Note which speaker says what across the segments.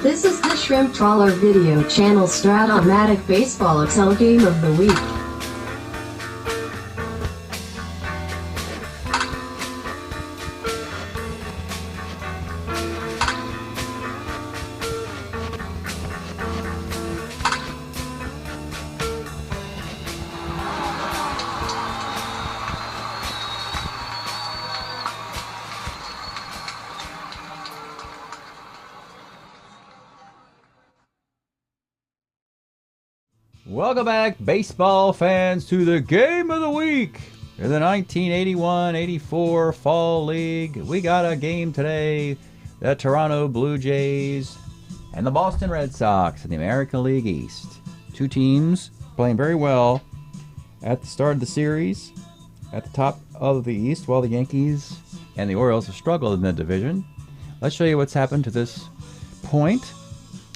Speaker 1: This is the Shrimp Trawler video channel Strat-O-Matic Baseball Excel Game of the Week.
Speaker 2: Welcome back, baseball fans, to the Game of the Week in the 1981-84 Fall League. We got a game today, the Toronto Blue Jays and the Boston Red Sox in the American League East. Two teams playing very well at the start of the series, at the top of the East, while the Yankees and the Orioles have struggled in the division. Let's show you what's happened to this point.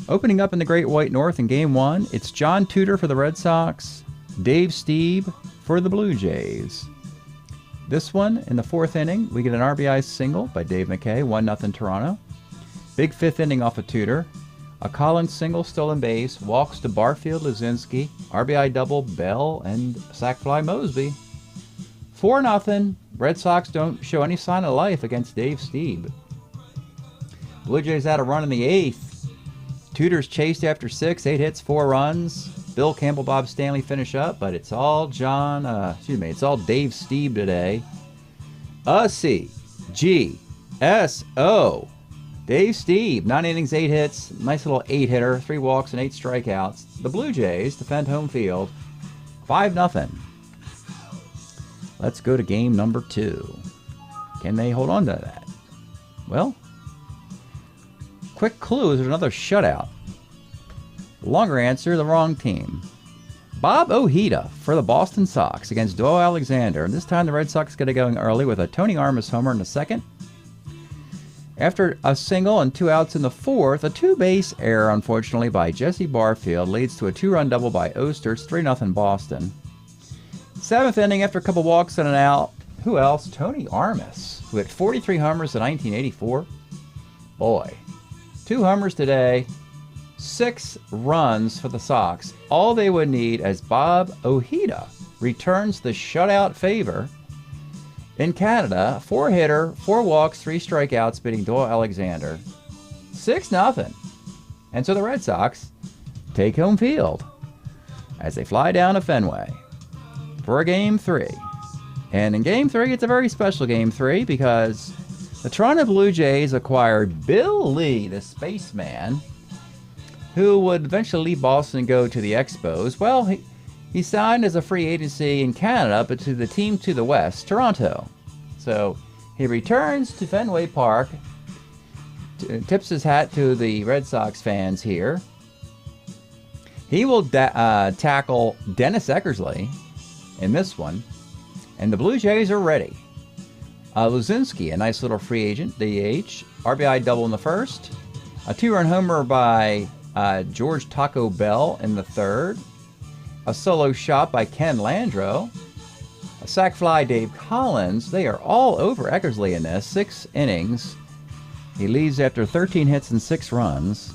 Speaker 2: Opening up in the Great White North in Game 1, it's John Tudor for the Red Sox, Dave Stieb for the Blue Jays. This one, in the fourth inning, we get an RBI single by Dave McKay, 1-0 Toronto. Big fifth inning off of Tudor. A Collins single, stolen base, walks to Barfield, Luzinski, RBI double, Bell, and sac fly Mosby. 4-0, Red Sox don't show any sign of life against Dave Stieb. Blue Jays had a run in the eighth. Tudor's chased after 6, 8 hits, 4 runs. Bill Campbell, Bob Stanley finish up, but it's all it's all Dave Stieb today. C-G-S-O. Dave Stieb, 9 innings, 8 hits, nice little 8-hitter, 3 walks and 8 strikeouts. The Blue Jays defend home field, 5-0. Let's go to game number 2. Can they hold on to that? Well, quick clue is there's another shutout. Longer answer, the wrong team. Bob Ojeda for the Boston Sox against Doyle Alexander. And this time the Red Sox get it going early with a Tony Armas homer in the second. After a single and 2 outs in the fourth, a 2-base error, unfortunately, by Jesse Barfield leads to a 2-run double by Ostertz, 3-0 Boston. Seventh inning, after a couple walks and an out, who else? Tony Armas, who had 43 homers in 1984. Boy. 2 homers today, 6 runs for the Sox. All they would need as Bob Ojeda returns the shutout favor in Canada. 4-hitter, 4 walks, 3 strikeouts, beating Doyle Alexander. 6-0. And so the Red Sox take home field as they fly down to Fenway for Game 3. And in Game 3, it's a very special Game 3 because the Toronto Blue Jays acquired Bill Lee, the spaceman, who would eventually leave Boston and go to the Expos. Well, he signed as a free agency in Canada, but to the team to the west, Toronto. So he returns to Fenway Park, tips his hat to the Red Sox fans here. He will tackle Dennis Eckersley in this one, and the Blue Jays are ready. Luzinski, a nice little free agent, DH. RBI double in the first. A 2-run homer by George Taco Bell in the third. A solo shot by Ken Landreau. A sac fly, Dave Collins. They are all over Eckersley in this. 6 innings. He leaves after 13 hits and 6 runs.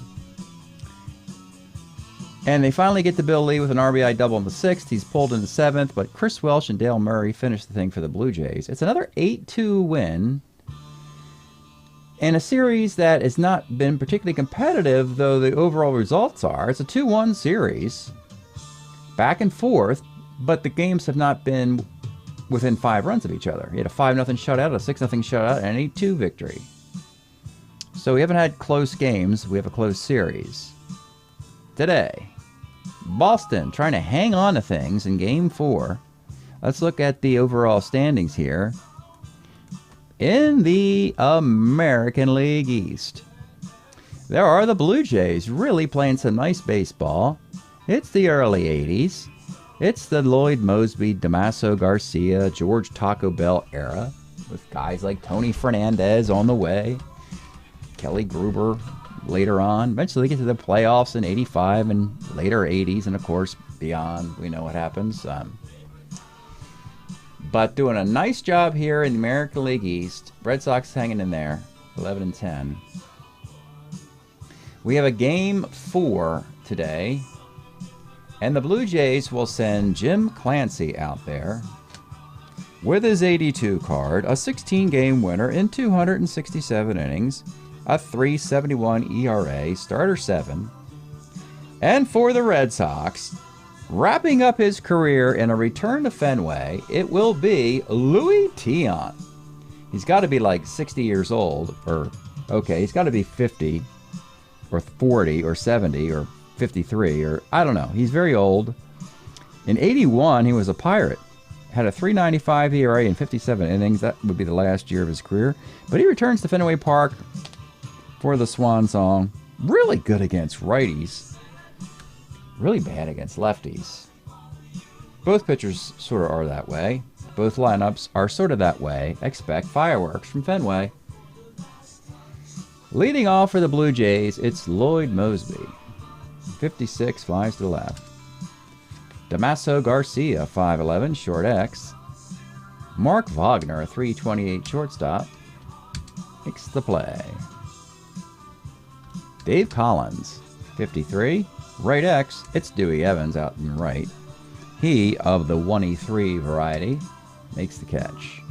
Speaker 2: And they finally get to Bill Lee with an RBI double in the 6th. He's pulled in the 7th, but Chris Welsh and Dale Murray finish the thing for the Blue Jays. It's another 8-2 win in a series that has not been particularly competitive, though the overall results are. It's a 2-1 series, back and forth, but the games have not been within 5 runs of each other. You had a 5-0 shutout, a 6-0 shutout, and an 8-2 victory. So we haven't had close games. We have a close series. Today, Boston trying to hang on to things in Game 4. Let's look at the overall standings here in the American League East. There are the Blue Jays really playing some nice baseball. It's the early 80s. It's the Lloyd Mosby, Damaso Garcia, George Taco Bell era with guys like Tony Fernandez on the way, Kelly Gruber later on. Eventually they get to the playoffs in 85 and later 80s, and of course beyond, we know what happens. But doing a nice job here in the American League East. Red Sox hanging in there, 11-10. We have a game 4 today, and the Blue Jays will send Jim Clancy out there with his 82 card, a 16-game winner in 267 innings, a 3.71 ERA, starter 7. And for the Red Sox, wrapping up his career in a return to Fenway, it will be Luis Tiant. He's got to be like 60 years old, or okay, he's got to be 50 or 40 or 70 or 53, or I don't know. He's very old. In 81, he was a Pirate. Had a 3.95 ERA in 57 innings. That would be the last year of his career. But he returns to Fenway Park for the Swan Song. Really good against righties. Really bad against lefties. Both pitchers sort of are that way. Both lineups are sort of that way. Expect fireworks from Fenway. Leading off for the Blue Jays, it's Lloyd Moseby. 56 flies to the left. Damaso Garcia, 5'11", short X. Mark Wagner, a 3.28 shortstop, makes the play. Dave Collins, 53, right X. It's Dewey Evans out in right. He, of the 1E3 variety, makes the catch.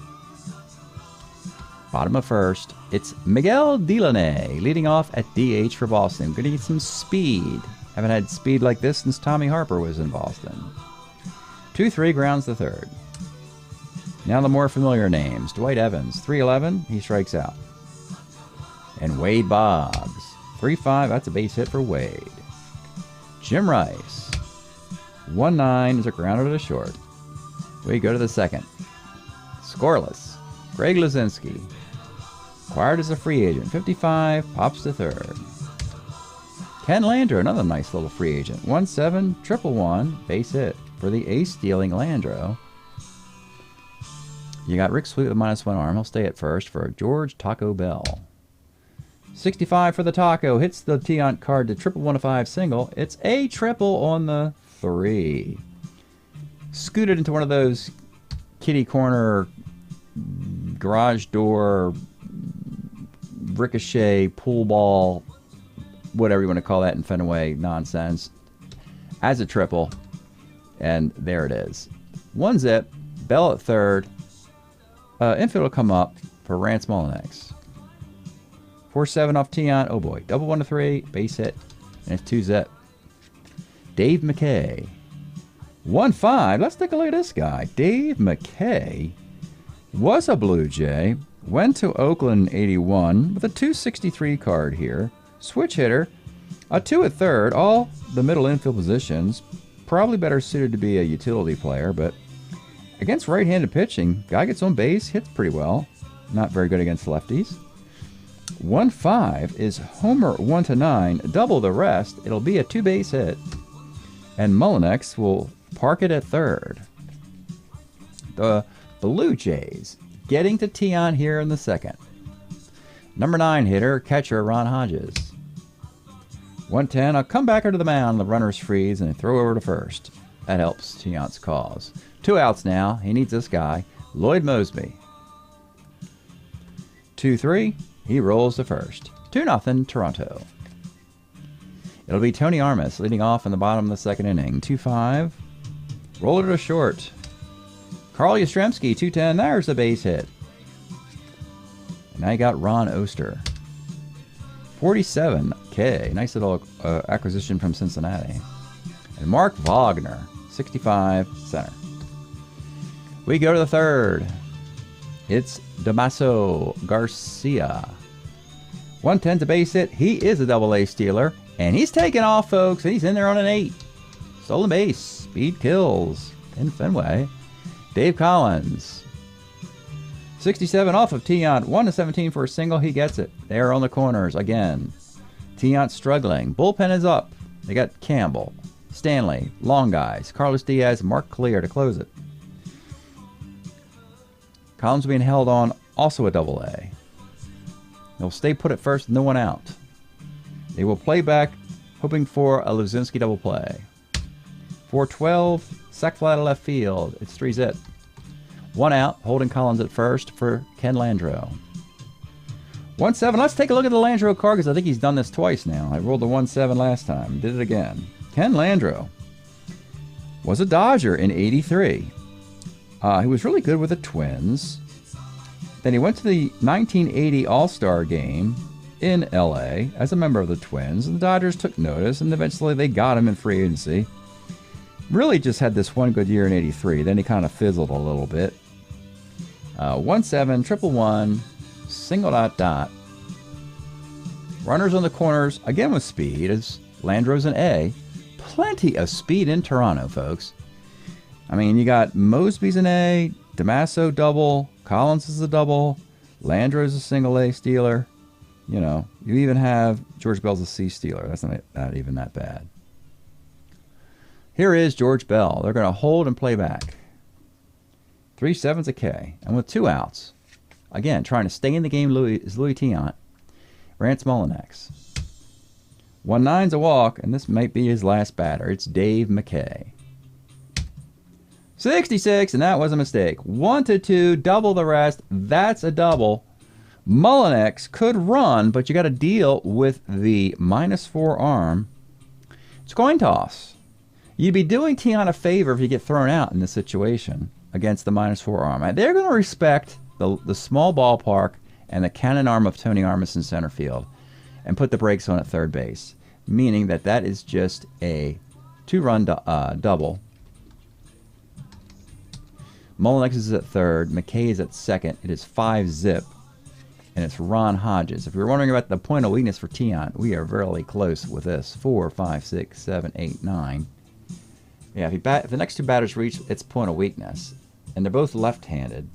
Speaker 2: Bottom of first, it's Miguel Delaney leading off at DH for Boston. Going to get some speed. Haven't had speed like this since Tommy Harper was in Boston. 2-3, grounds the third. Now the more familiar names. Dwight Evans, 3.11, he strikes out. And Wade Boggs, 3.5, that's a base hit for Wade. Jim Rice, 1.9 is a grounder to short. We go to the second. Scoreless, Greg Luzinski, acquired as a free agent, 55, pops to third. Ken Landreau, another nice little free agent. 1.7, 111, base hit for the ace-stealing Landreau. You got Rick Sweet with -1 arm. He'll stay at first for George Taco Bell. 65 for the Taco. Hits the Tiant card to 111-5 single. It's a triple on the 3. Scooted into one of those kitty corner, garage door, ricochet, pool ball, whatever you want to call that in Fenway nonsense, as a triple, and there it is. 1-zip, Bell at third, infield will come up for Rance Mullinax. 4-7 off Tiant, oh boy, double 1-3, base hit, and it's 2-zip. Dave McKay, 1-5, let's take a look at this guy. Dave McKay was a Blue Jay, went to Oakland in 81 with a 263 card here. Switch hitter, a 2 at third, all the middle infield positions. Probably better suited to be a utility player, but against right-handed pitching, guy gets on base, hits pretty well. Not very good against lefties. 1-5 is homer 1-9, double the rest. It'll be a 2-base hit, and Mullinax will park it at third. The Blue Jays getting to Tiant here in the second. Number 9 hitter, catcher Ron Hodges. 1-10, a comebacker to the mound. The runners freeze and they throw over to first. That helps Tiant's cause. 2 outs now. He needs this guy, Lloyd Moseby. 2-3, he rolls to first. 2-0 Toronto. It'll be Tony Armas leading off in the bottom of the second inning. 2-5, roller to short. Carl Yastrzemski, 2-10, there's the base hit. And now you got Ron Oster. 47K, nice little acquisition from Cincinnati. And Mark Wagner, 65, center. We go to the third. It's Damaso Garcia. 110 to base hit. He is a double-A stealer. And he's taking off, folks. He's in there on an 8. Stolen base. Speed kills in Fenway. Dave Collins. 67 off of Tiant. 1-17 for a single. He gets it. There on the corners again. Tiant struggling. Bullpen is up. They got Campbell, Stanley, long guys, Carlos Diaz, Mark Clear to close it. Collins being held on, also a double-A. They'll stay put at first, no one out. They will play back, hoping for a Luzinski double play. 4-12, sac fly to left field. It's 3-zip. 1 out, holding Collins at first for Ken Landreau. 1-7. Let's take a look at the Landreau card because I think he's done this twice now. I rolled the 1-7 last time. Did it again. Ken Landreau was a Dodger in 83. He was really good with the Twins. Then he went to the 1980 All-Star game in LA as a member of the Twins, and the Dodgers took notice, and eventually they got him in free agency. Really just had this one good year in 83. Then he kind of fizzled a little bit. 1-7, triple one, single dot. Runners on the corners, again with speed, as Landreau's an A. Plenty of speed in Toronto, folks. I mean, you got Mosby's an A, Damaso double, Collins is a double, Landreau's a single A stealer. You know, you even have George Bell's a C stealer. That's not even that bad. Here is George Bell. They're going to hold and play back. 3-7's a K. And with 2 outs, again, trying to stay in the game is Louis Tiant. Rance Mullinax. 1-9's a walk, and this might be his last batter. It's Dave McKay. 66, and that was a mistake. 1-2, double the rest. That's a double. Mullinax could run, but you got to deal with the -4 arm. It's coin toss. You'd be doing Tiant a favor if you get thrown out in this situation against the -4 arm. And they're going to respect the small ballpark and the cannon arm of Tony Armas in center field and put the brakes on at third base, meaning that is just a 2-run double. Mullinax is at third. McKay is at second. It is 5-zip. And it's Ron Hodges. If you're wondering about the point of weakness for Tiant, we are very close with this. 4, 5, 6, 7, 8, 9. Yeah, if the next 2 batters reach its point of weakness, and they're both left-handed,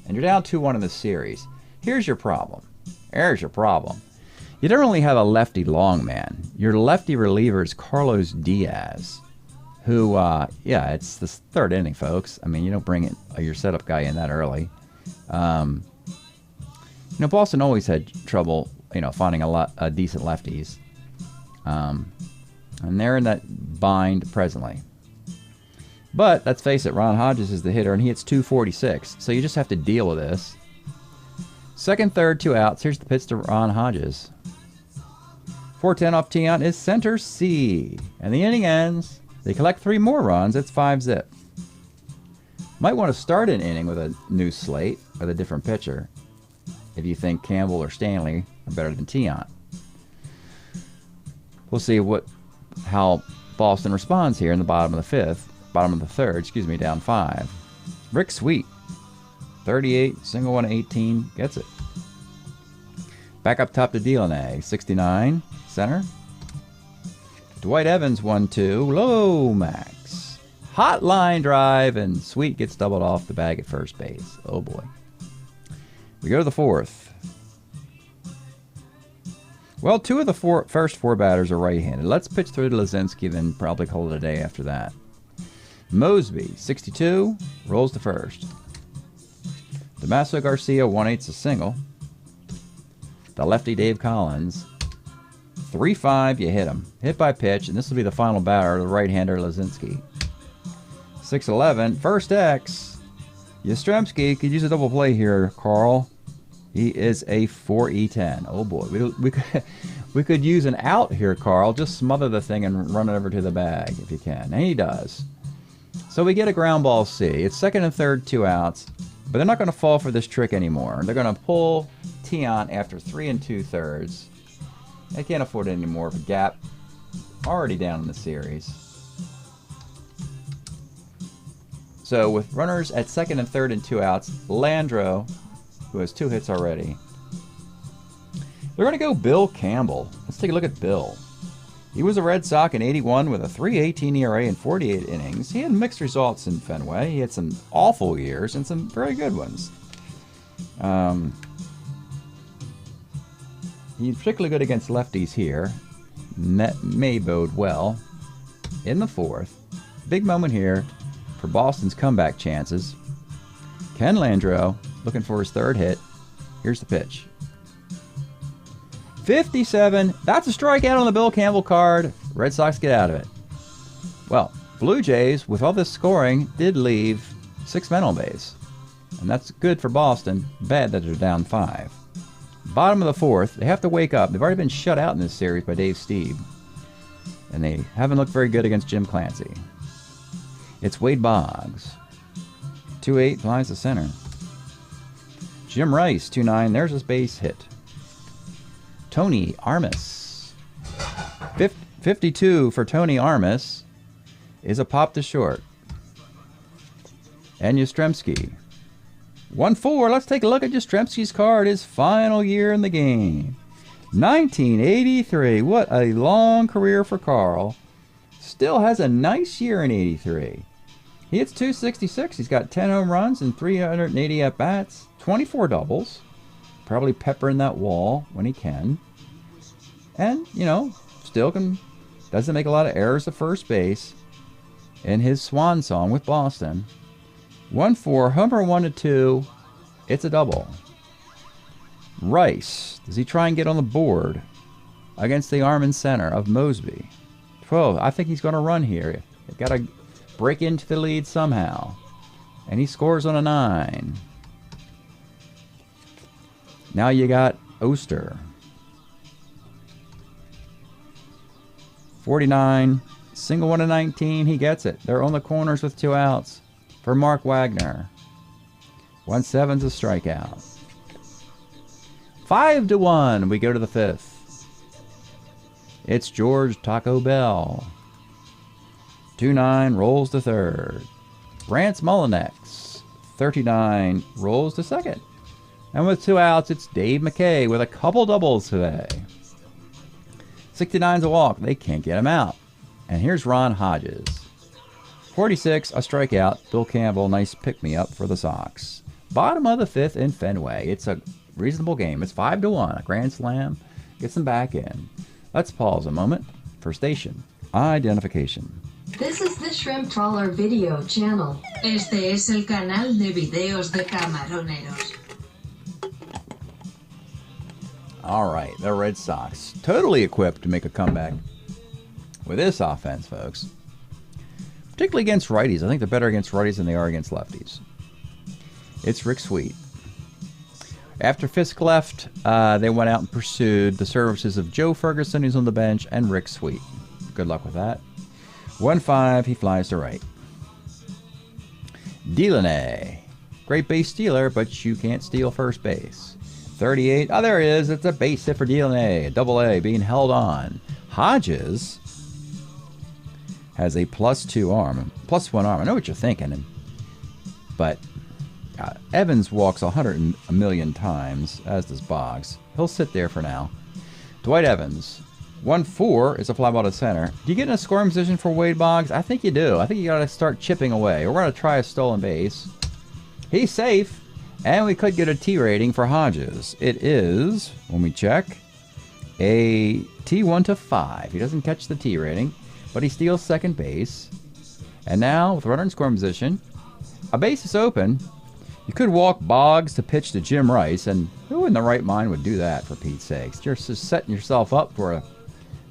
Speaker 2: and you're down 2-1 in the series, here's your problem. There's your problem. You don't really have a lefty long man. Your lefty reliever is Carlos Diaz, who, it's the 3rd inning, folks. I mean, you don't bring your setup guy in that early. Boston always had trouble, finding a decent lefties. And they're in that bind presently. But let's face it, Ron Hodges is the hitter, and he hits 246. So you just have to deal with this. Second, third, 2 outs. Here's the pitch to Ron Hodges. 4-10 off Tiant is center C. And the inning ends. They collect 3 more runs. It's 5-zip. Might want to start an inning with a new slate with a different pitcher if you think Campbell or Stanley are better than Tiant. We'll see how Boston responds here in the bottom of the third, down 5. Rick Sweet, 38, single 1 18, gets it. Back up top to Delaney, 69, center. Dwight Evans, 1-2, Lomax. Hot line drive, and Sweet gets doubled off the bag at first base. Oh boy. We go to the 4th. Well, 2 of the first 4 batters are right-handed. Let's pitch through to Lazinski, then probably call it a day after that. Mosby, 62, rolls to first. Damaso Garcia, 1/8's a single. The lefty Dave Collins, 3-5, you hit him. Hit by pitch, and this will be the final batter, the right-hander Lazinski. 6-11, first X. Yastrzemski could use a double play here, Carl. He is a 4E10. Oh boy, we could use an out here, Carl. Just smother the thing and run it over to the bag if you can. And he does. So we get a ground ball C. It's second and third, 2 outs. But they're not going to fall for this trick anymore. They're going to pull Tiant after 3 2/3. They can't afford any more of a gap. Already down in the series. So with runners at second and third and 2 outs, Landreau, who has 2 hits already, they're going to go Bill Campbell. Let's take a look at Bill. He was a Red Sox in 81 with a 3.18 ERA in 48 innings. He had mixed results in Fenway. He had some awful years and some very good ones. He's particularly good against lefties here. That may bode well. In the 4th, big moment here for Boston's comeback chances. Ken Landreau looking for his 3rd hit. Here's the pitch. 57. That's a strikeout on the Bill Campbell card. Red Sox get out of it. Well, Blue Jays, with all this scoring, did leave 6 men on base. And that's good for Boston. Bad that they're down 5. Bottom of the fourth. They have to wake up. They've already been shut out in this series by Dave Steve. And they haven't looked very good against Jim Clancy. It's Wade Boggs. 2-8 flies to center. Jim Rice, 2-9. There's his base hit. Tony Armas. 52 for Tony Armas is a pop to short. And Yastrzemski. 1-4. Let's take a look at Yastrzemski's card. His final year in the game. 1983. What a long career for Carl. Still has a nice year in 83. He hits 266. He's got 10 home runs and 380 at-bats. 24 doubles. Probably peppering that wall when he can. And, you know, still doesn't make a lot of errors at first base. In his swan song with Boston. 1-4, homer 1-2. It's a double. Rice. Does he try and get on the board against the arm and center of Mosby? 12. I think he's going to run here. They've got to break into the lead somehow. And he scores on a 9. Now you got Oster. 49. Single 1-19. He gets it. They're on the corners with 2 outs. For Mark Wagner. 1-7's a strikeout. 5-1. We go to the 5th. It's George Taco Bell. 2-9 rolls to 3rd. Brance Mullinex. 39 rolls to 2nd. And with 2 outs, it's Dave McKay with a couple doubles today. 69's a walk. They can't get him out. And here's Ron Hodges. 46, a strikeout. Bill Campbell, nice pick-me-up for the Sox. Bottom of the 5th in Fenway. It's a reasonable game. It's 5-1. A grand slam. Gets them back in. Let's pause a moment for station identification.
Speaker 1: This is the Shrimp Trawler video channel.
Speaker 3: Este es el canal de videos de camaroneros.
Speaker 2: All right, the Red Sox. Totally equipped to make a comeback with this offense, folks. Particularly against righties. I think they're better against righties than they are against lefties. It's Rick Sweet. After Fisk left, they went out and pursued the services of Joe Ferguson, who's on the bench, and Rick Sweet. Good luck with that. 1-5, he flies to right. Delaney. Great base stealer, but you can't steal first base. 38. Oh, there it is. It's a base hit for Delaney. A double-A being held on. Hodges has a +2 arm, +1 arm. I know what you're thinking, but Evans walks 100 a million times, as does Boggs. He'll sit there for now. Dwight Evans, 1-4 is a fly ball to center. Do you get in a scoring position for Wade Boggs? I think you do. I think you got to start chipping away. We're going to try a stolen base. He's safe, and we could get a T rating for Hodges. It is, when we check, a T1-5. He doesn't catch the T rating, but he steals second base. And now, with runner in scoring position, a base is open. You could walk Boggs to pitch to Jim Rice, and who in the right mind would do that, for Pete's sakes? You're just setting yourself up for a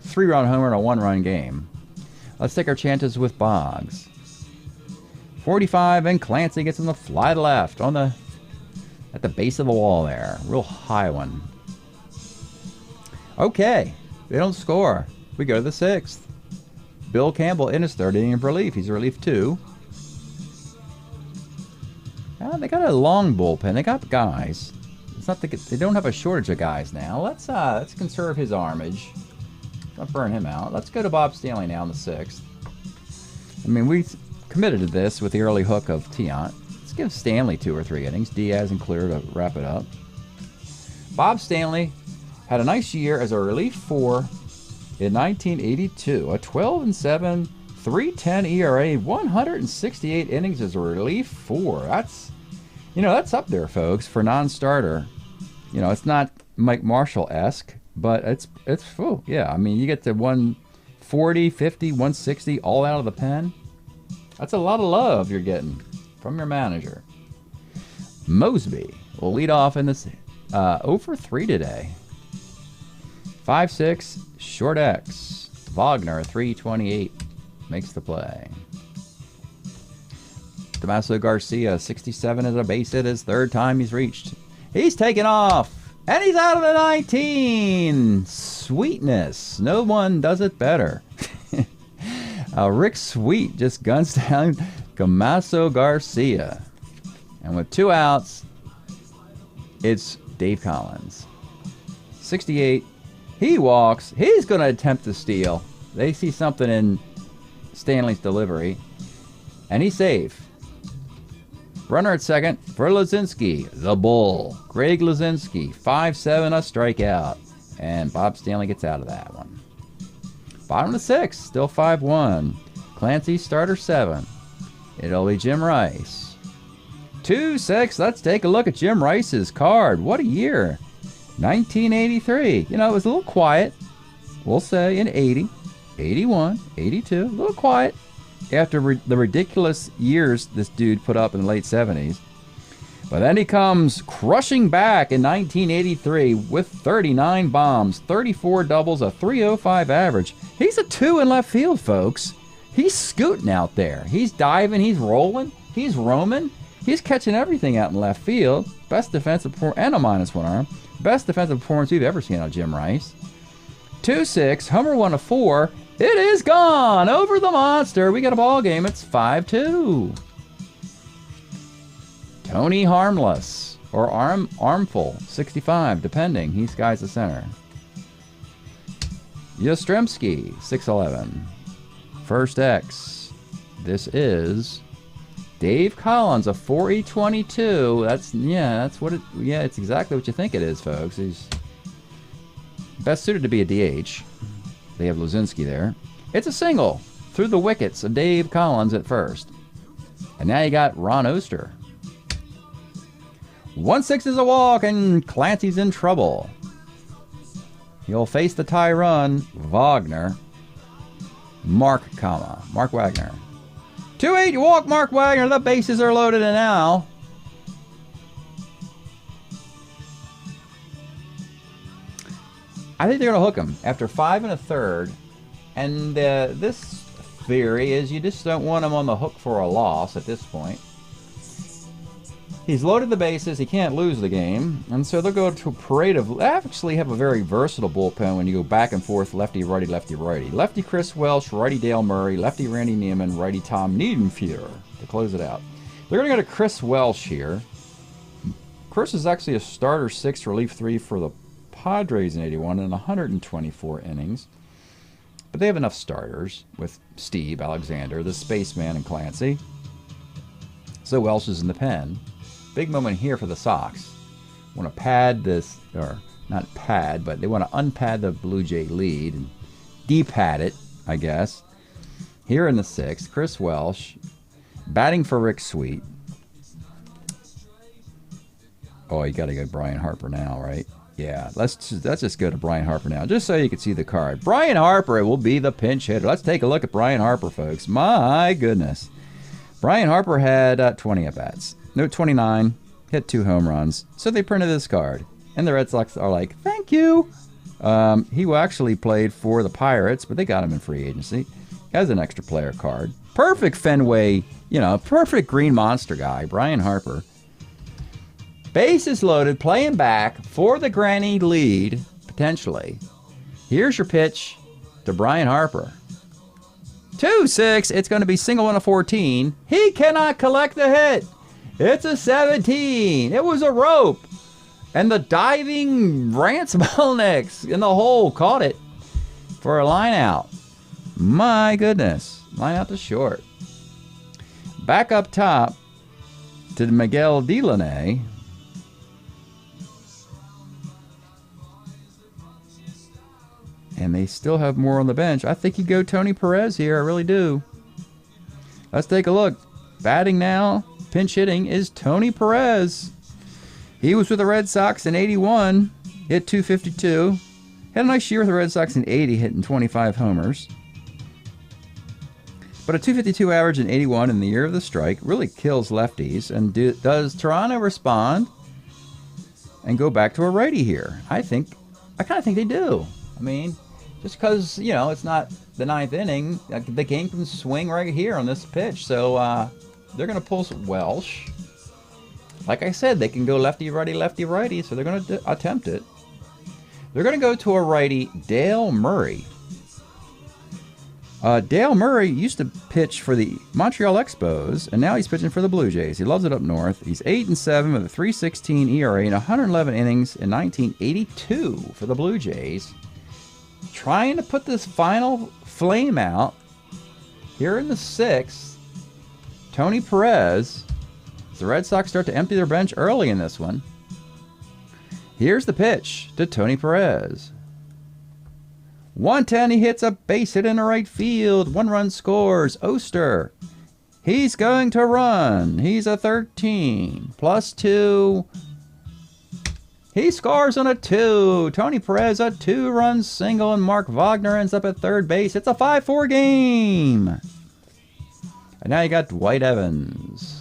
Speaker 2: 3-run homer in a 1-run game. Let's take our chances with Boggs. 45, and Clancy gets him to fly to left at the base of the wall there. Real high one. Okay, they don't score. We go to the 6th. Bill Campbell in his 3rd inning of relief. He's relief 2. They got a long bullpen. They got guys. It's not they don't have a shortage of guys now. Let's conserve his armage. Don't burn him out. Let's go to Bob Stanley now in the 6th. I mean, we committed to this with the early hook of Tiant. Let's give Stanley 2 or 3 innings. Diaz and Clear to wrap it up. Bob Stanley had a nice year as a relief 4 in 1982. A 12-7, 3.10 ERA, 168 innings as a relief 4. That's up there, folks, for non-starter. It's not Mike Marshall-esque, but it's full. Yeah, I mean, you get to 140, 50, 160 all out of the pen. That's a lot of love you're getting from your manager. Mosby will lead off in this 0-for-3 today. 5-6, short X. Wagner, 328, makes the play. Damaso Garcia, 67 is a base hit, his 3rd time he's reached. He's taken off. And he's out of the 19. Sweetness. No one does it better. Rick Sweet just guns down Camaso Garcia. And with 2 outs, it's Dave Collins. 68. He walks. He's going to attempt to steal. They see something in Stanley's delivery. And he's safe. Runner at second for Lazinski, the Bull. Greg Lazinski, 5-7, a strikeout. And Bob Stanley gets out of that one. Bottom of the 6th, still 5-1. Clancy, starter 7. It'll be Jim Rice. 2-6, let's take a look at Jim Rice's card. What a year. 1983. You know, it was a little quiet, we'll say, in 80, 81, 82. A little quiet after the ridiculous years this dude put up in the late 70s. But then he comes crushing back in 1983 with 39 bombs, 34 doubles, a 305 average. He's a 2 in left field, folks. He's scooting out there. He's diving, he's rolling, he's roaming. He's catching everything out in left field. Best defensive performance, and a -1 arm. Best defensive performance we've ever seen out of Jim Rice. 2-6, homer 1 of 4. It is gone over the monster. We got a ball game. It's 5-2. Tony Harmless or Armful, 65, depending. He skies the center. Yastrzemski, 6'11". First X. This is Dave Collins, a 4E22. It's exactly what you think it is, folks. He's best suited to be a DH. They have Lazinski there. It's a single through the wickets of Dave Collins at first. And now you got Ron Oster. 1-6 is a walk, and Clancy's in trouble. He'll face the tie run, Wagner. Mark Wagner. 2-8, you walk Mark Wagner. The bases are loaded, and now I think they're going to hook him after 5 1/3. And this theory is you just don't want him on the hook for a loss at this point. He's loaded the bases. He can't lose the game. And so they'll go to a parade of... They actually have a very versatile bullpen when you go back and forth, lefty-righty, lefty-righty. Lefty Chris Welsh, righty Dale Murray, lefty Randy Neiman, righty Tom Niedenfuer to close it out. They're going to go to Chris Welsh here. Chris is actually a starter 6, relief 3 for the Padres in 81 and 124 innings. But they have enough starters with Steve, Alexander, the Spaceman, and Clancy. So Welsh is in the pen. Big moment here for the Sox. Want to pad this, or not pad, but they want to unpad the Blue Jay lead and de-pad it, I guess. Here in the 6th, Chris Welsh batting for Rick Sweet. Oh, you got to go Brian Harper now, right? Yeah, let's just go to Brian Harper now, just so you can see the card. Brian Harper will be the pinch hitter. Let's take a look at Brian Harper, folks. My goodness. Brian Harper had 20 at-bats. No, 29. Hit 2 home runs. So they printed this card. And the Red Sox are like, thank you. He actually played for the Pirates, but they got him in free agency. Has an extra player card. Perfect Fenway, perfect green monster guy, Brian Harper. Bases loaded, playing back for the granny lead, potentially. Here's your pitch to Brian Harper. 2-6, it's going to be single 1 of 14. He cannot collect the hit. It's a 17. It was a rope. And the diving Rance Melnick in the hole caught it for a line out. My goodness. Line out to short. Back up top to Miguel Delaney. And they still have more on the bench. I think you go Tony Perez here. I really do. Let's take a look. Batting now, pinch hitting, is Tony Perez. He was with the Red Sox in 81. Hit 252. Had a nice year with the Red Sox in 80, hitting 25 homers. But a 252 average in 81 in the year of the strike really kills lefties. And does Toronto respond and go back to a righty here? I kind of think they do. I mean, just because, it's not the 9th inning, the game can swing right here on this pitch. So they're going to pull Welsh. Like I said, they can go lefty, righty, so they're going to attempt it. They're going to go to a righty, Dale Murray. Dale Murray used to pitch for the Montreal Expos, and now he's pitching for the Blue Jays. He loves it up north. He's 8-7 with a 3.16 ERA and 111 innings in 1982 for the Blue Jays. Trying to put this final flame out here in the 6th. Tony Perez. The Red Sox start to empty their bench early in this one. Here's the pitch to Tony Perez. 110, he hits a base hit into right field. 1 run scores. Oster. He's going to run. He's a 13. +2. He scores on a 2. Tony Perez, a 2-run single, and Mark Wagner ends up at third base. It's a 5-4 game. And now you got Dwight Evans.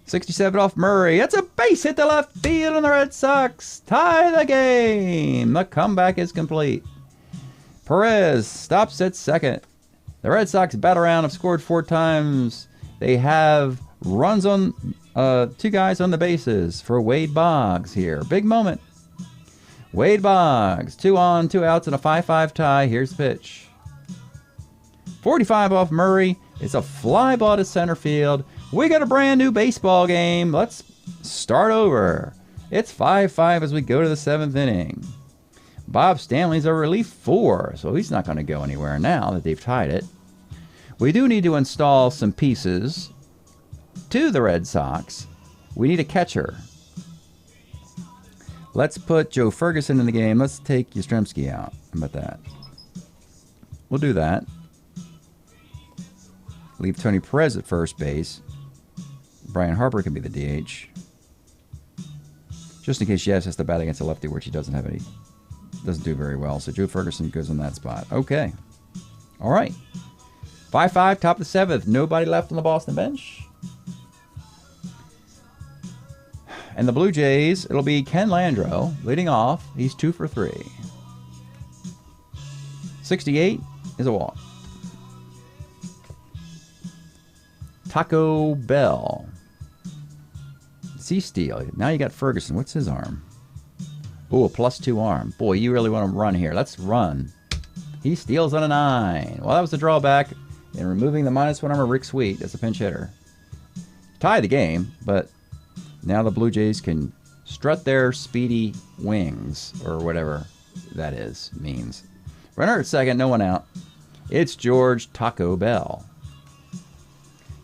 Speaker 2: 67 off Murray. It's a base hit to left field, and the Red Sox tie the game. The comeback is complete. Perez stops at second. The Red Sox bat around, have scored 4 times. They have runs on 2 guys on the bases for Wade Boggs here. Big moment. Wade Boggs, 2 on, 2 outs, and a 5-5 tie. Here's the pitch. 45 off Murray. It's a fly ball to center field. We got a brand new baseball game. Let's start over. It's 5-5 as we go to the 7th inning. Bob Stanley's a relief 4, so he's not going to go anywhere now that they've tied it. We do need to install some pieces to the Red Sox. We need a catcher. Let's put Joe Ferguson in the game. Let's take Yastrzemski out. How about that? We'll do that. Leave Tony Perez at first base. Brian Harper can be the DH. Just in case Yes has to bat against a lefty, which he doesn't do very well. So Joe Ferguson goes in that spot. Okay. All right. 5-5, top of the 7th. Nobody left on the Boston bench. And the Blue Jays, it'll be Ken Landreau leading off. He's 2 for 3. 68 is a walk. Taco Bell. C-Steal. Now you got Ferguson. What's his arm? Ooh, a +2 arm. Boy, you really want to run here. Let's run. He steals on a 9. Well, that was the drawback in removing the -1 arm of Rick Sweet as a pinch hitter. Tie the game, but now the Blue Jays can strut their speedy wings, or whatever that means. Runner at second, no one out. It's George Taco Bell.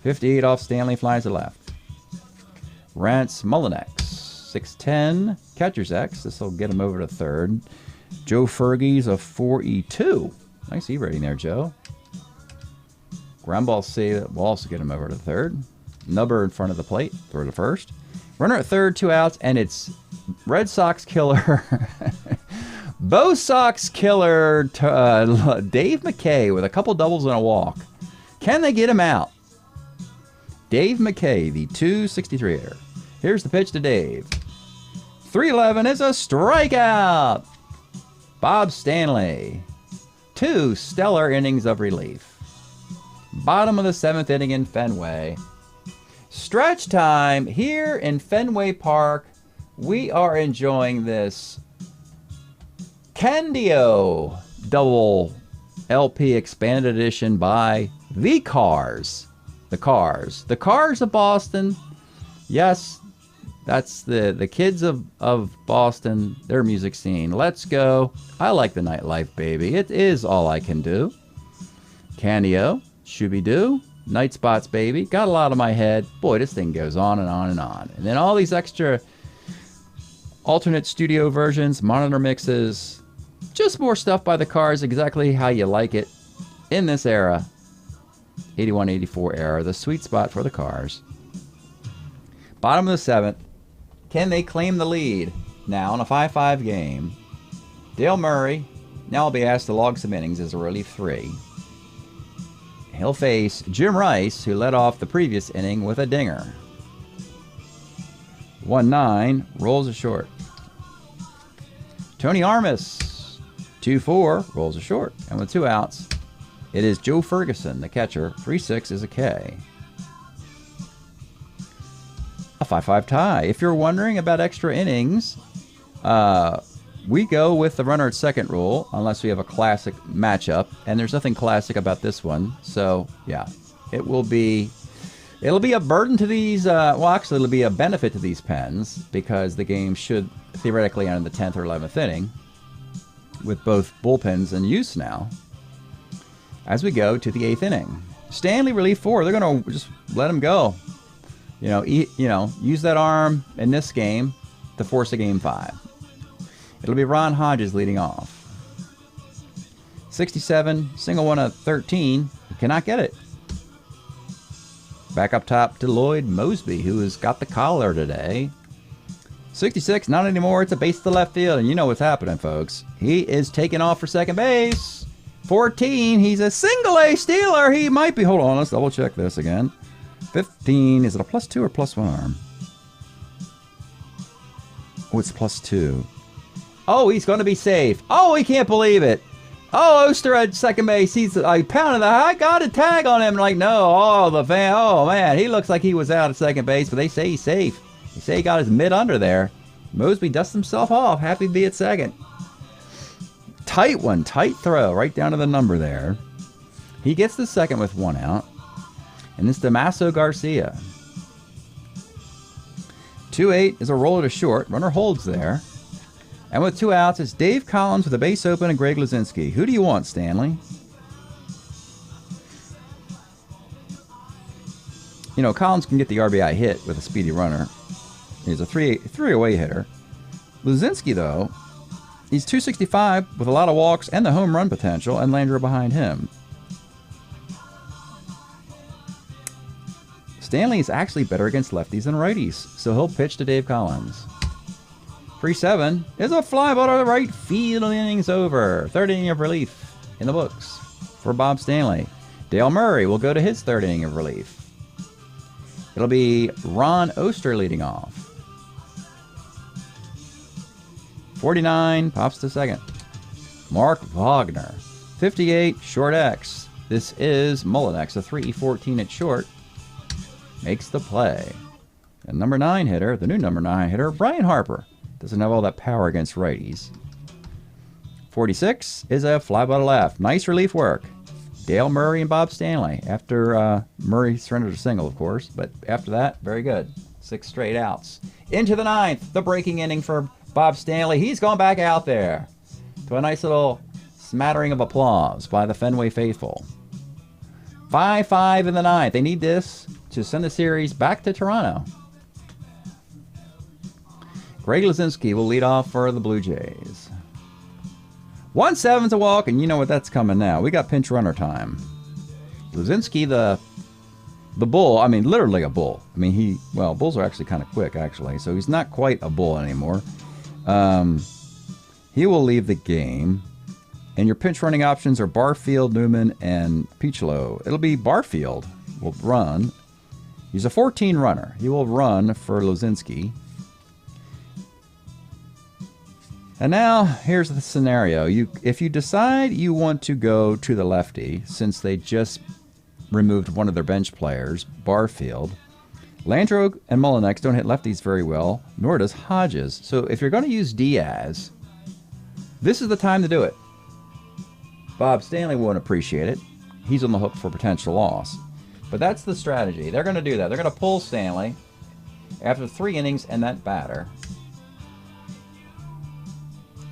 Speaker 2: 58 off Stanley, flies to left. Rance Mullinex, 6'10", catcher's X. This will get him over to third. Joe Fergie's a 4E2. Nice E rating there, Joe. Ground ball save will also get him over to third. Nubber in front of the plate, throw to first. Runner at third, 2 outs, and it's Red Sox killer. Bo Sox killer Dave McKay with a couple doubles and a walk. Can they get him out? Dave McKay, the 263 hitter. Here's the pitch to Dave. 3-11 is a strikeout. Bob Stanley. 2 stellar innings of relief. Bottom of the 7th inning in Fenway. Stretch time here in Fenway Park. We are enjoying this Candio double LP expanded edition by The Cars. The Cars of Boston. Yes, that's the kids of Boston, their music scene. Let's go. I like the nightlife, baby. It is all I can do. Candio, Shooby-Doo, Night Spots, baby. Got a lot on my head. Boy, this thing goes on and on and on. And then all these extra alternate studio versions, monitor mixes, just more stuff by the Cars, exactly how you like it in this era. 81-84 era, the sweet spot for the Cars. Bottom of the 7th. Can they claim the lead now in a 5-5 game? Dale Murray now will be asked to log some innings as a relief 3. He'll face Jim Rice, who led off the previous inning with a dinger. 1-9, rolls a short. Tony Armas, 2-4, rolls a short. And with 2 outs, it is Joe Ferguson, the catcher. 3-6 is a K. A a 5-5 tie. If you're wondering about extra innings, we go with the runner at second rule, unless we have a classic matchup, and there's nothing classic about this one. So, yeah, it'll be a burden to these, well, actually, it'll be a benefit to these pens, because the game should theoretically end in the 10th or 11th inning, with both bullpens in use now, as we go to the 8th inning. Stanley, relief 4, they're going to just let him go. Use that arm in this game to force a game 5. It'll be Ron Hodges leading off. 67, single one at 13. He cannot get it. Back up top to Lloyd Mosby, who has got the collar today. 66, not anymore. It's a base to left field, and you know what's happening, folks. He is taking off for second base. 14, he's a single A stealer. He might be. Hold on, let's double check this again. 15, is it a +2 or +1 arm? Oh, it's +2. Oh, he's going to be safe. Oh, he can't believe it. Oh, Oster at second base. He's pounding the. I got a tag on him. Like, no. Oh, the fan. Oh, man. He looks like he was out at second base, but they say he's safe. They say he got his mid under there. Mosby dusts himself off. Happy to be at second. Tight one. Tight throw. Right down to the number there. He gets the second with 1 out. And it's Damaso Garcia. 2-8 is a roller to short. Runner holds there. And with 2 outs, it's Dave Collins with a base open and Greg Luzinski. Who do you want, Stanley? You know, Collins can get the RBI hit with a speedy runner. He's a three-away hitter. Luzinski, though, he's 265 with a lot of walks and the home run potential, and Landreau behind him. Stanley is actually better against lefties than righties, so he'll pitch to Dave Collins. 3-7 is a fly ball to the right field, and the inning's over. Third inning of relief in the books for Bob Stanley. Dale Murray will go to his third inning of relief. It'll be Ron Oster leading off. 49 pops to second. Mark Wagner. 58 short X. This is Mullinex, a 3-14 at short. Makes the play. And number 9 hitter, the new number 9 hitter, Brian Harper. Doesn't have all that power against righties. 46 is a fly ball to left. Nice relief work. Dale Murray and Bob Stanley. After Murray surrendered a single, of course. But after that, very good. 6 straight outs. Into the 9th, the breaking inning for Bob Stanley. He's gone back out there to a nice little smattering of applause by the Fenway faithful. 5-5 in the 9th. They need this to send the series back to Toronto. Greg Luzinski will lead off for the Blue Jays. 1-7's a walk, and you know what that's coming now. We got pinch runner time. Luzinski, the bull, I mean, literally a bull. I mean, bulls are actually kind of quick, actually, so he's not quite a bull anymore. He will leave the game, and your pinch running options are Barfield, Newman, and Picholo. It'll be Barfield will run. He's a 14 runner. He will run for Luzinski. And now, here's the scenario. If you decide you want to go to the lefty, since they just removed one of their bench players, Barfield, Landreau and Mullinex don't hit lefties very well, nor does Hodges. So if you're going to use Diaz, this is the time to do it. Bob Stanley won't appreciate it. He's on the hook for potential loss. But that's the strategy. They're going to do that. They're going to pull Stanley after 3 innings and that batter.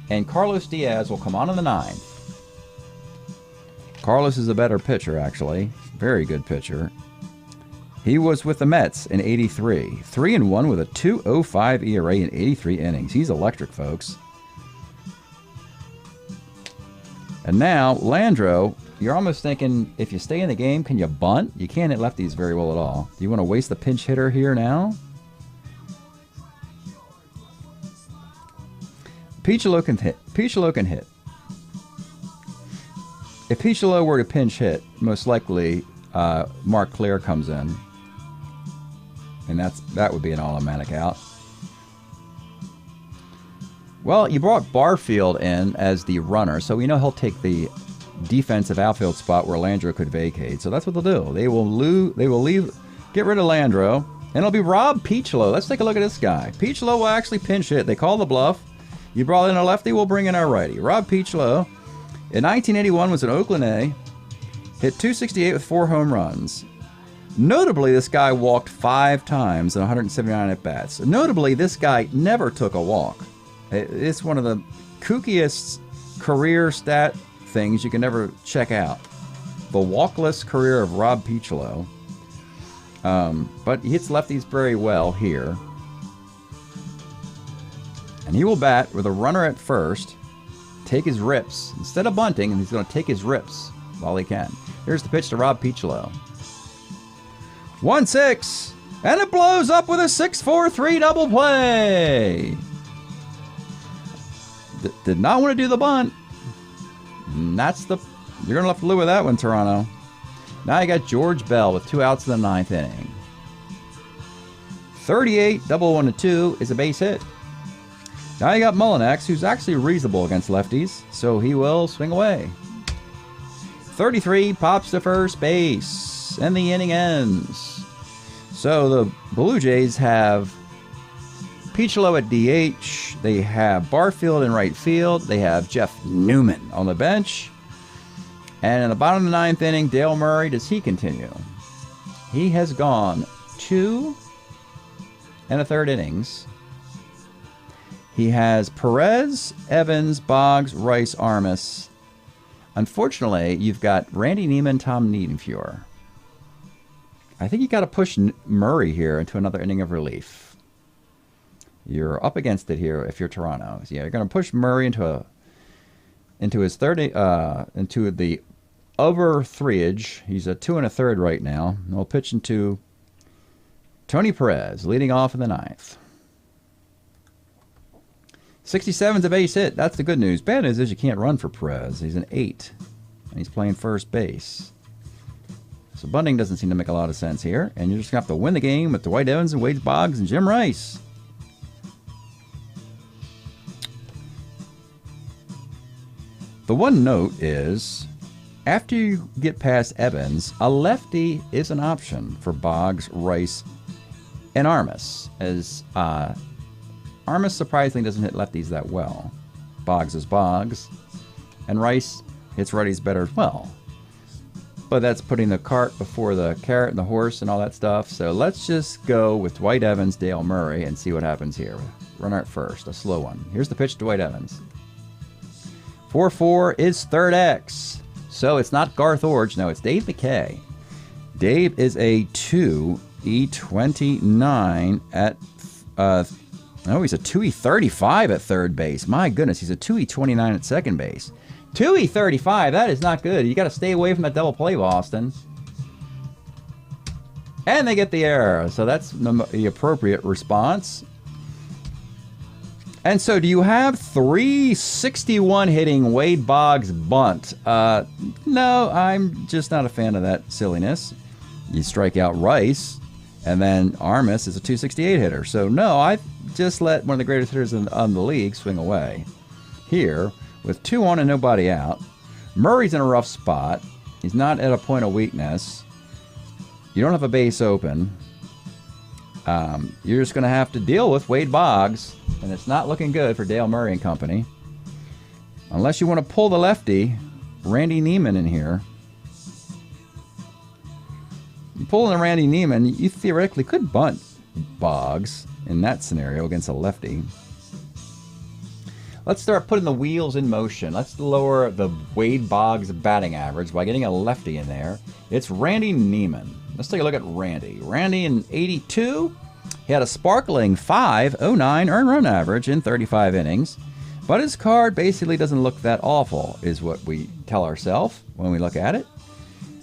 Speaker 2: And Carlos Diaz will come on in the 9th. Carlos is a better pitcher, actually. Very good pitcher. He was with the Mets in 83. 3-1 with a 2.05 ERA in 83 innings. He's electric, folks. And now, Landreau, you're almost thinking, if you stay in the game, can you bunt? You can't hit lefties very well at all. Do you want to waste the pinch hitter here now? Picholo can hit. Picholo can hit. If Picholo were to pinch hit, most likely Mark Clear comes in. And that would be an automatic out. Well, you brought Barfield in as the runner, so we know he'll take the defensive outfield spot where Landreau could vacate. So that's what they'll do. They will get rid of Landreau, And it'll be Rob Peachlow. Let's take a look at this guy. Peachlow will actually pinch hit. They call the bluff. You brought in a lefty, we'll bring in our righty. Rob Peachlow, in 1981, was an Oakland A. Hit .268 with 4 home runs. Notably, this guy walked 5 times in 179 at-bats. Notably, this guy never took a walk. It's one of the kookiest career stat things you can never check out. The walkless career of Rob Peachlow. But he hits lefties very well here. And he will bat with a runner at first, take his rips. Instead of bunting, and he's going to take his rips while he can. Here's the pitch to Rob Peachlow. 1-6, and it blows up with a 6-4-3 double play. Did not want to do the bunt. And you're going to have to live with that one, Toronto. Now you got George Bell with 2 outs in the 9th inning. 38, double 1-2 is a base hit. Now you got Mullinax, who's actually reasonable against lefties, so he will swing away. 33 pops to first base, and the inning ends. So the Blue Jays have Peachlow at DH. They have Barfield in right field. They have Jeff Newman on the bench. And in the bottom of the 9th inning, Dale Murray, does he continue? He has gone 2 1/3 innings. He has Perez, Evans, Boggs, Rice, Armas. Unfortunately, you've got Randy Neiman, Tom Niedenfuhr. I think you got to push Murray here into another inning of relief. You're up against it here if you're Toronto. So yeah, you're going to push Murray into his into the over 3-age. He's a 2 1/3 right now. And we'll pitch into Tony Perez, leading off in the 9th. 67's a base hit. That's the good news. Bad news is you can't run for Perez. He's an 8, and he's playing first base. So bunting doesn't seem to make a lot of sense here, and you're just going to have to win the game with Dwight Evans and Wade Boggs and Jim Rice. The one note is, after you get past Evans, a lefty is an option for Boggs, Rice, and Armas, as Armas surprisingly doesn't hit lefties that well. Boggs is Boggs, and Rice hits righties better as well. But that's putting the cart before the carrot and the horse and all that stuff. So let's just go with Dwight Evans, Dale Murray, and see what happens here. Runner at first, a slow one. Here's the pitch to Dwight Evans. 4-4 is third X. So it's not Garth Orge. No, it's Dave McKay. Dave is a 2E29 at... he's a 2E35 at third base. My goodness, he's a 2E29 at second base. 2E35, that is not good. You got to stay away from that double play, Boston. And they get the error, so that's the appropriate response. And so do you have 361 hitting Wade Boggs bunt? No, I'm just not a fan of that silliness. You strike out Rice, and then Armas is a 268 hitter. So no, I just let one of the greatest hitters on the league swing away. Here, with 2 on and nobody out, Murray's in a rough spot. He's not at a point of weakness. You don't have a base open. You're just going to have to deal with Wade Boggs, and it's not looking good for Dale Murray and company. Unless you want to pull the lefty, Randy Neiman in here. You pull in Randy Neiman, you theoretically could bunt Boggs in that scenario against a lefty. Let's start putting the wheels in motion. Let's lower the Wade Boggs batting average by getting a lefty in there. It's Randy Neiman. Let's take a look at Randy. Randy in 82, he had a sparkling 5.09 earned run average in 35 innings. But his card basically doesn't look that awful, is what we tell ourselves when we look at it.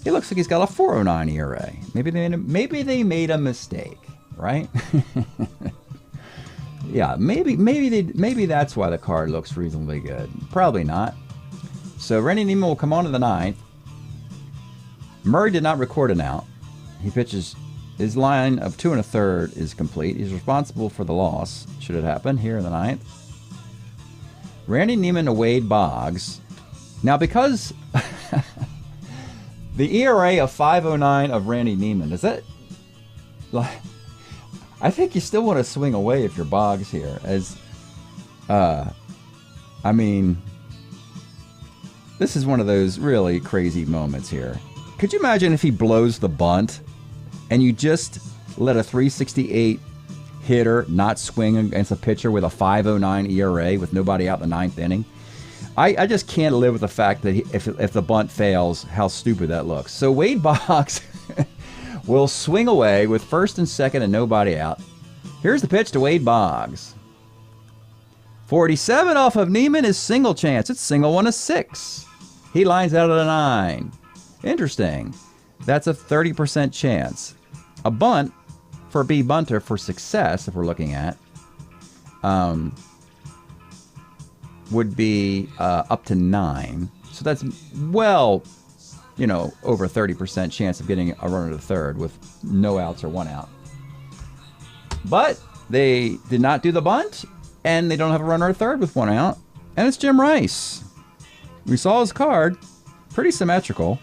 Speaker 2: It looks like he's got a 4.09 ERA. Maybe they made a mistake, right? Yeah, maybe that's why the card looks reasonably good. Probably not. So Randy Neiman will come on to the 9th. Murray did not record an out. He pitches. His line of 2 1/3 is complete. He's responsible for the loss, should it happen, here in the 9th. Randy Neiman to Wade Boggs. Now, because the ERA of 5.09 of Randy Neiman, is that... I think you still want to swing away if you're Boggs here. I mean, this is one of those really crazy moments here. Could you imagine if he blows the bunt and you just let a 368 hitter not swing against a pitcher with a 5.09 ERA with nobody out in the 9th inning? I just can't live with the fact that if the bunt fails, how stupid that looks. So Wade Boggs will swing away with first and second and nobody out. Here's the pitch to Wade Boggs. 47 off of Neiman is single chance. It's single 1 to 6. He lines out at a 9. Interesting. That's a 30% chance. A bunt for a B bunter for success, if we're looking at, would be up to 9. So that's well, over a 30% chance of getting a runner to third with no outs or 1 out. But they did not do the bunt, and they don't have a runner to third with 1 out. And it's Jim Rice. We saw his card. Pretty symmetrical.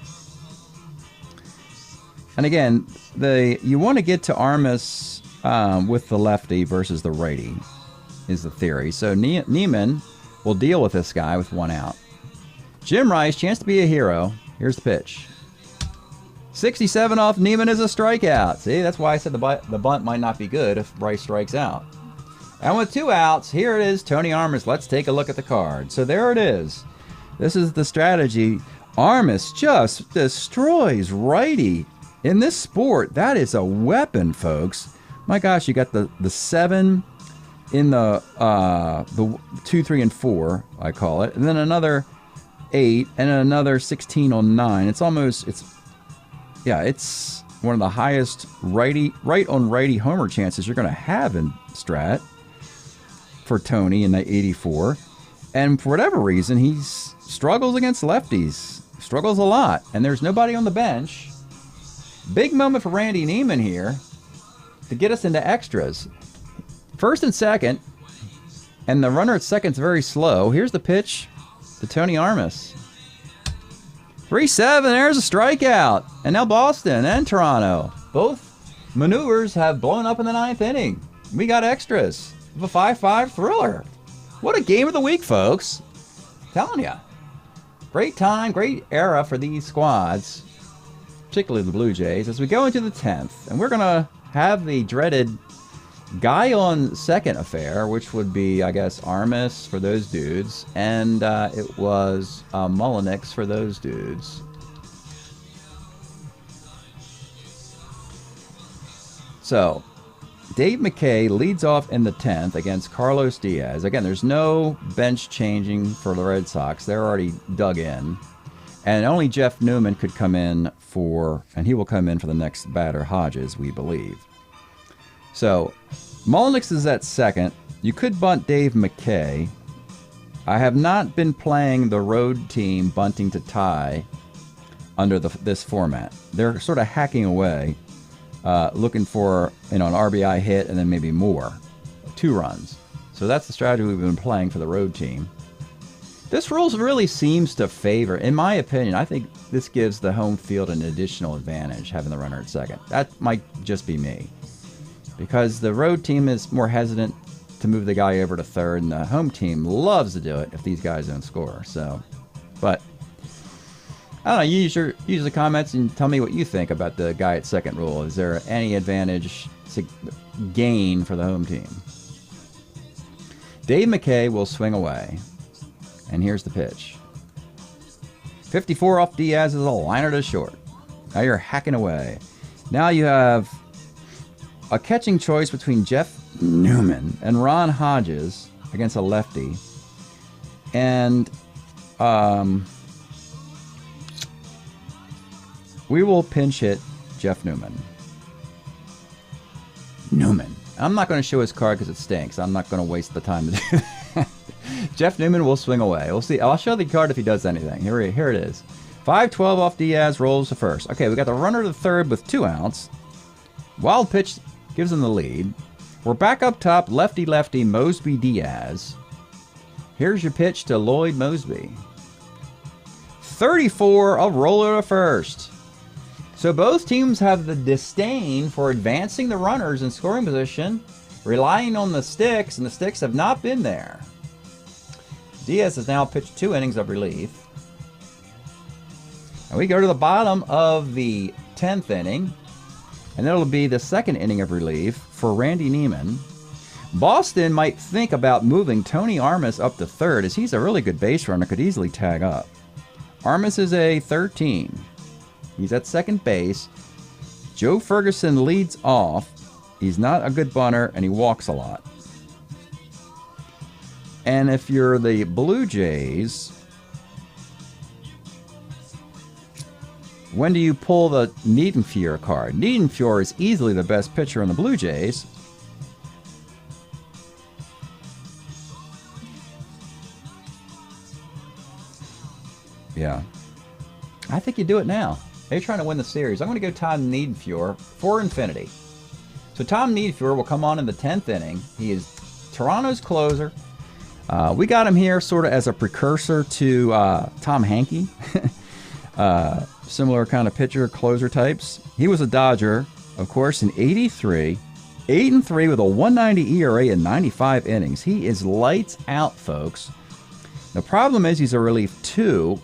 Speaker 2: And again, you want to get to Armas with the lefty versus the righty is the theory. So Neiman will deal with this guy with 1 out. Jim Rice, chance to be a hero. Here's the pitch. 67 off Neiman is a strikeout. See, that's why I said the bunt might not be good if Rice strikes out. And with 2 outs, here it is, Tony Armas. Let's take a look at the card. So there it is. This is the strategy. Armas just destroys righty. In this sport, that is a weapon, folks. My gosh, you got the 7 in the 2, 3, and 4, I call it, and then another 8 and another 16 on 9. It's one of the highest right on righty homer chances you're going to have in Strat for Tony in the 84. And for whatever reason, he struggles against lefties. Struggles a lot. And there's nobody on the bench. Big moment for Randy Neiman here to get us into extras. First and second, and the runner at second's very slow. Here's the pitch to Tony Armas. 3-7, there's a strikeout. And now Boston and Toronto, both maneuvers have blown up in the 9th inning. We got extras of a 5-5 thriller. What a game of the week, folks. Telling you. Great time, great era for these squads, particularly the Blue Jays, as we go into the 10th. And we're going to have the dreaded guy on second affair, which would be, I guess, Armas for those dudes. And it was Mullenix for those dudes. So, Dave McKay leads off in the 10th against Carlos Diaz. Again, there's no bench changing for the Red Sox. They're already dug in. And only Jeff Newman could come in and he will come in for the next batter, Hodges, we believe. So, Mullenix is at second. You could bunt Dave McKay. I have not been playing the road team bunting to tie under this format. They're sort of hacking away, looking for an RBI hit and then maybe more. 2 runs. So that's the strategy we've been playing for the road team. This rule really seems to favor, in my opinion, I think this gives the home field an additional advantage, having the runner at second. That might just be me. Because the road team is more hesitant to move the guy over to third, and the home team loves to do it if these guys don't score. So, but I don't know. Use the comments and tell me what you think about the guy at second rule. Is there any advantage to gain for the home team? Dave McKay will swing away, and here's the pitch. 54 off Diaz is a liner to short. Now you're hacking away. Now you have a catching choice between Jeff Newman and Ron Hodges against a lefty. And we will pinch hit Jeff Newman. I'm not going to show his card because it stinks. I'm not going to waste the time to do that. Jeff Newman will swing away. We'll see. I'll show the card if he does anything. Here it is. 5-12 off Diaz, rolls to first. Okay, we got the runner to third with 2 outs. Wild pitch gives him the lead. We're back up top, lefty-lefty, Mosby Diaz. Here's your pitch to Lloyd Mosby. 34, a roller to first. So both teams have the disdain for advancing the runners in scoring position, relying on the sticks, and the sticks have not been there. Diaz has now pitched 2 innings of relief. And we go to the bottom of the 10th inning, and it'll be the 2nd inning of relief for Randy Neiman. Boston might think about moving Tony Armas up to 3rd, as he's a really good base runner, could easily tag up. Armas is a 13. He's at 2nd base. Joe Ferguson leads off. He's not a good bunter, and he walks a lot. And if you're the Blue Jays, when do you pull the Niedenfuer card? Niedenfuer is easily the best pitcher in the Blue Jays. Yeah. I think you do it now. They're trying to win the series. I'm going to go Tom Niedenfuer for infinity. So Tom Niedenfuer will come on in the 10th inning. He is Toronto's closer. We got him here sort of as a precursor to Tom Hankey. Similar kind of pitcher, closer types. He was a Dodger, of course, in 83. 8-3 with a 1.90 ERA in 95 innings. He is lights out, folks. The problem is he's a relief too,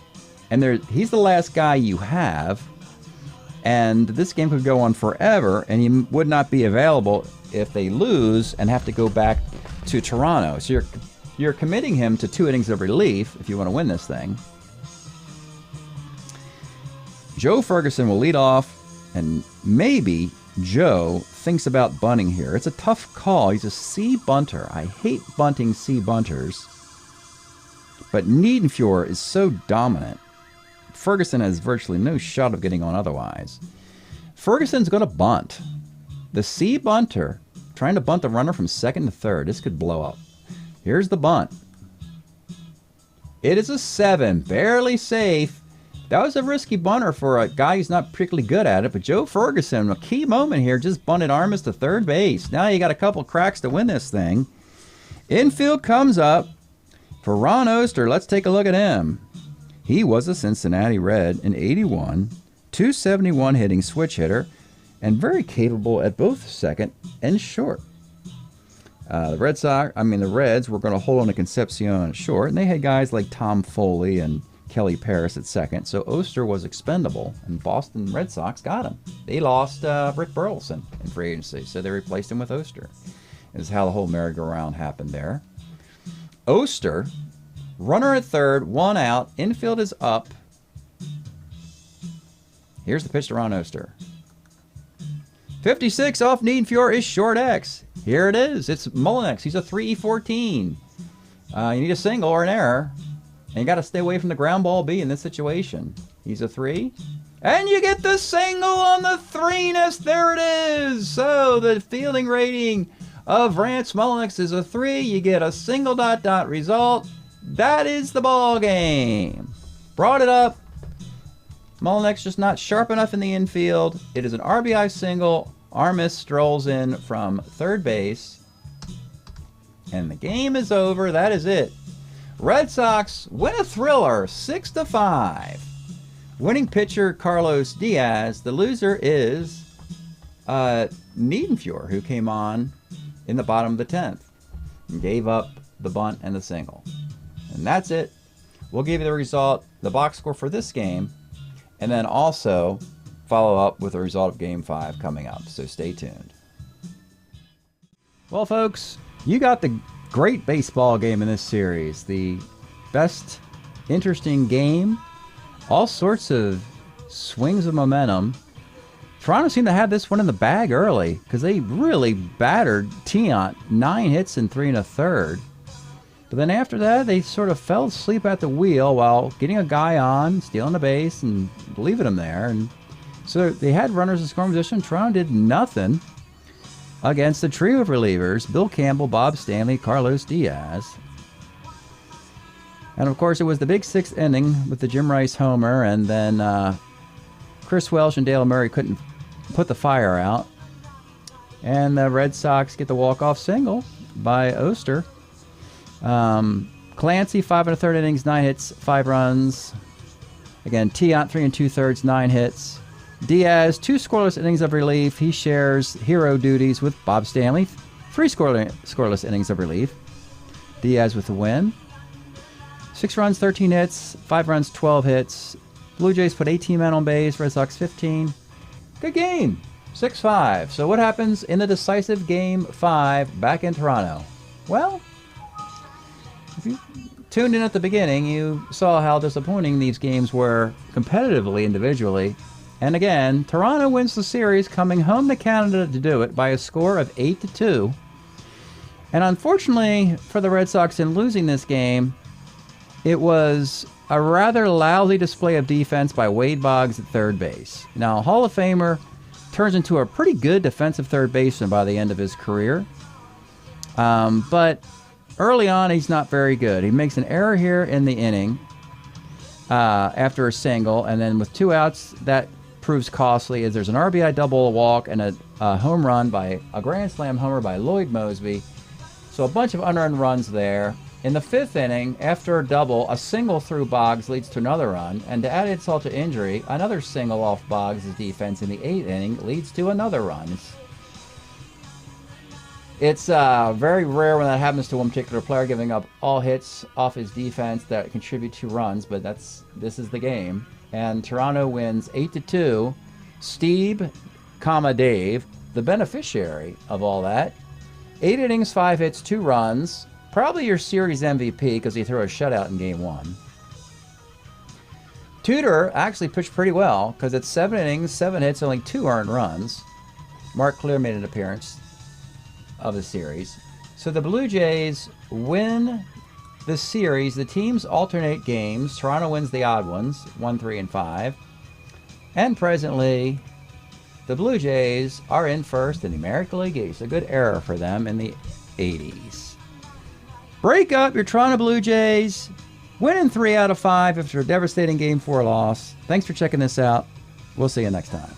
Speaker 2: and he's the last guy you have. And this game could go on forever, and he would not be available if they lose and have to go back to Toronto. So you're committing him to 2 innings of relief if you want to win this thing. Joe Ferguson will lead off, and maybe Joe thinks about bunting here. It's a tough call. He's a C bunter. I hate bunting C bunters, but Niedenfuer is so dominant. Ferguson has virtually no shot of getting on otherwise. Ferguson's going to bunt. The C bunter, trying to bunt the runner from 2nd to 3rd. This could blow up. Here's the bunt. It is a 7, barely safe. That was a risky bunter for a guy who's not particularly good at it, but Joe Ferguson, a key moment here, just bunted Armas to 3rd base. Now you got a couple cracks to win this thing. Infield comes up for Ron Oster. Let's take a look at him. He was a Cincinnati Red in 81, 271 hitting switch hitter, and very capable at both 2nd and short. The Reds were going to hold on to Concepcion at short, and they had guys like Tom Foley and Kelly Paris at 2nd, so Oster was expendable, and Boston Red Sox got him. They lost Rick Burleson in free agency, so they replaced him with Oster. This is how the whole merry-go-round happened there. Oster, runner at 3rd, 1 out, infield is up. Here's the pitch to Ron Oster. 56 off Niedenfuer is short X. Here it is. It's Mullinex. He's a 3-14. You need a single or an error. And you got to stay away from the ground ball B in this situation. He's a 3. And you get the single on the 3-ness. There it is. So the fielding rating of Rance Mullinex is a 3. You get a single ... result. That is the ball game. Brought it up. Mullinex just not sharp enough in the infield. It is an RBI single. Armas strolls in from 3rd base. And the game is over. That is it. Red Sox win a thriller, 6-5. Winning pitcher Carlos Diaz. The loser is Niedenfuer, who came on in the bottom of the 10th and gave up the bunt and the single. And that's it. We'll give you the result, the box score for this game, and then also follow up with the result of Game 5 coming up. So stay tuned. Well, folks, you got the great baseball game in this series. The best, interesting game. All sorts of swings of momentum. Toronto seemed to have this one in the bag early because they really battered Tiant. 9 hits and 3 1/3. But then after that, they sort of fell asleep at the wheel while getting a guy on, stealing a base, and leaving him there. And so they had runners in scoring position. Toronto did nothing against the trio of relievers, Bill Campbell, Bob Stanley, Carlos Diaz. And of course, it was the big 6th inning with the Jim Rice homer, and then Chris Welsh and Dale Murray couldn't put the fire out. And the Red Sox get the walk-off single by Oster. Clancy, 5 1/3 innings, 9 hits, 5 runs. Again, Tiant, 3 2/3, 9 hits. Diaz, 2 scoreless innings of relief. He shares hero duties with Bob Stanley. 3 scoreless innings of relief. Diaz with the win. 6 runs, 13 hits. 5 runs, 12 hits. Blue Jays put 18 men on base. Red Sox 15. Good game. 6-5. So what happens in the decisive Game 5 back in Toronto? Well, if you tuned in at the beginning, you saw how disappointing these games were competitively, individually. And again, Toronto wins the series, coming home to Canada to do it by a score of 8-2. And unfortunately for the Red Sox in losing this game, it was a rather lousy display of defense by Wade Boggs at third base. Now, Hall of Famer turns into a pretty good defensive third baseman by the end of his career. But early on, he's not very good. He makes an error here in the inning after a single, and then with 2 outs, that proves costly as there's an RBI double, a walk, and a home run by a grand slam homer by Lloyd Mosby. So a bunch of unearned runs there. In the 5th inning, after a double, a single through Boggs leads to another run, and to add insult to injury, another single off Boggs' defense in the 8th inning leads to another run. It's very rare when that happens to one particular player, giving up all hits off his defense that contribute to runs, but this is the game. And Toronto wins 8-2. Steve, Dave, the beneficiary of all that. 8 innings, 5 hits, 2 runs. Probably your series MVP because he threw a shutout in Game 1. Tudor actually pitched pretty well because it's 7 innings, 7 hits, only 2 earned runs. Mark Clear made an appearance of the series. So the Blue Jays win the series. The teams alternate games. Toronto wins the odd ones, 1, 3, and 5. And presently, the Blue Jays are in first in the American League East. A good era for them in the 80s. Break up your Toronto Blue Jays, winning 3 out of 5 after a devastating Game 4 loss. Thanks for checking this out. We'll see you next time.